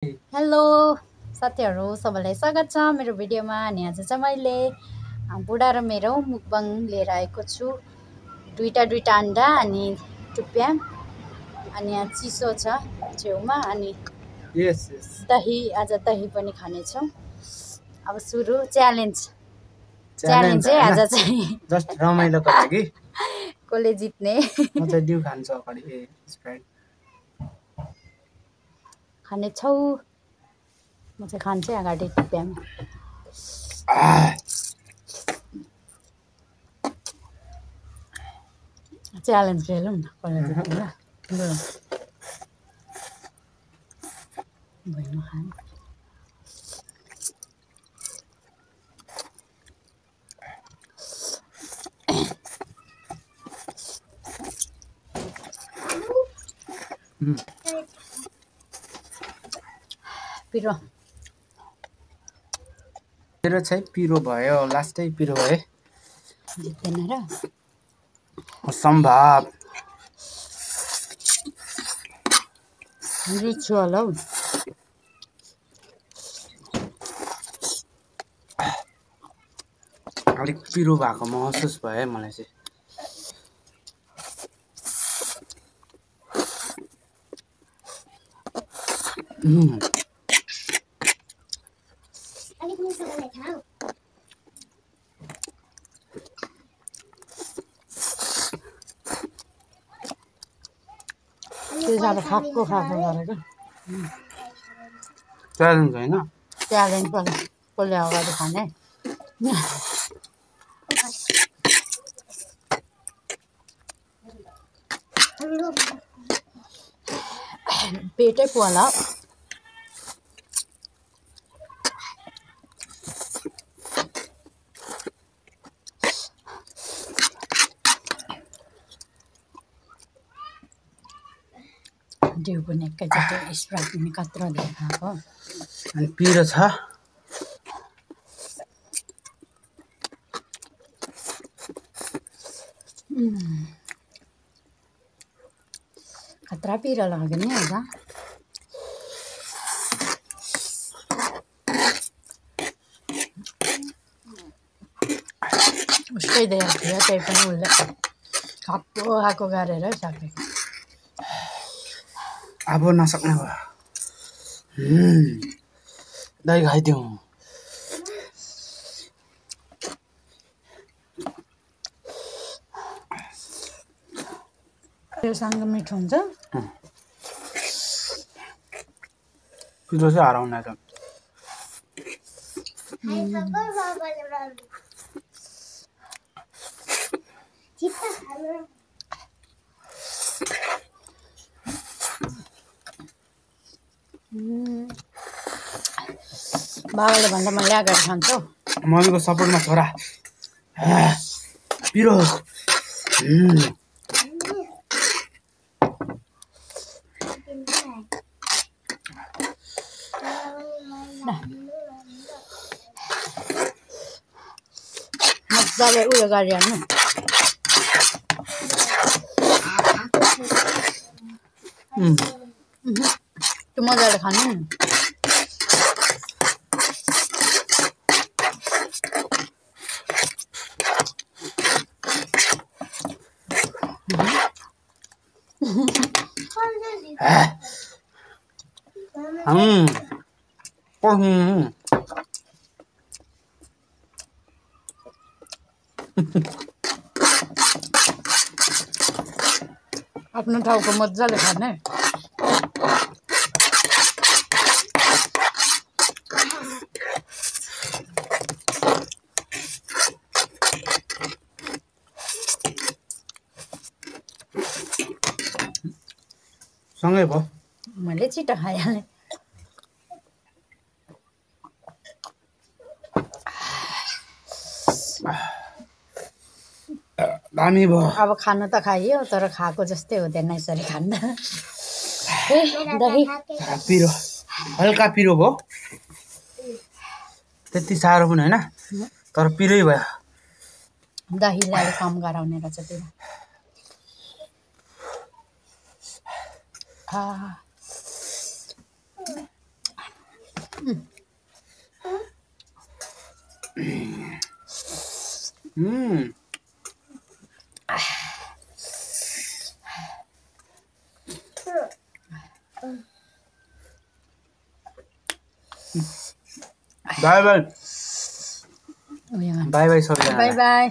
Hello साथीहरू सबैलाई स्वागत छ मेरो भिडियोमा। अनि आज चाहिँ मैले बुढा र मेरो मुकबाङ लिएर आएको छु। दुईटा अन्डा अनि टुप्या अनि यहाँ चिसो छ छेउमा अनि दही। आज दही पनि खानेछौँ। अब सुरु च्यालेन्ज चाहिँ आज चाहिँ जस्ट रमाइलोको लागि कसले जित्ने म चाहिँ ड्यू खान्छु अगाडि स्प्राइट खानेछौँ। म चाहिँ खान्छु अगाडि टुप्यामा। च्यालेन्ज खेलौँ न कसले जित्ने ल। भुइँमा खानु पिरो मेरो चाहिँ पिरो भयो। लास्टै पिरो भए जित्दैन र असम्भव। जित्छु होला हौ। अलिक पिरो भएको महसुस भयो मलाई चाहिँ। साह्रो खाएको गरेको च्यालेन्ज होइन। च्यालेन्ज पनि कसले अगाडि खाने। पेटै पोला। ड्यू पनि एकैचोटि स्प्राइट पनि कत्रो धेरै खाएको। अनि पिरो छ। खतरा पिरो लाग्यो नि आज। उसकै दिएको थियो त्यही पनि उसले खाएको गरेर सकेको। अब नसक्ने भयो। दही खाइदिउँ। त्योसँग मिठो हुन्छ। पिरो चाहिँ हराउन त बाबाले भन्दा म ल्याएर खान्छु। मम्मीको सपोर्टमा छोरा पिरो। मजाले उयो गरिहाल्नु। त्यो मजाले खानु नि। आफ्नो ठाउँको मजाले खाने। सँगै भयो। मैले छिटो खाइहालेँ। दामी भयो। अब खानु त खाइयो तर खाएको जस्तै हुँदैन यसरी खाँदा। दही पिरो हल्का पिरो भयो। त्यति साह्रो पनि होइन तर पिरै भयो। दहीले अलिक कम गराउने रहेछ त्यो। बाई बाई उयो बाई बाई सबैजना बाई बाई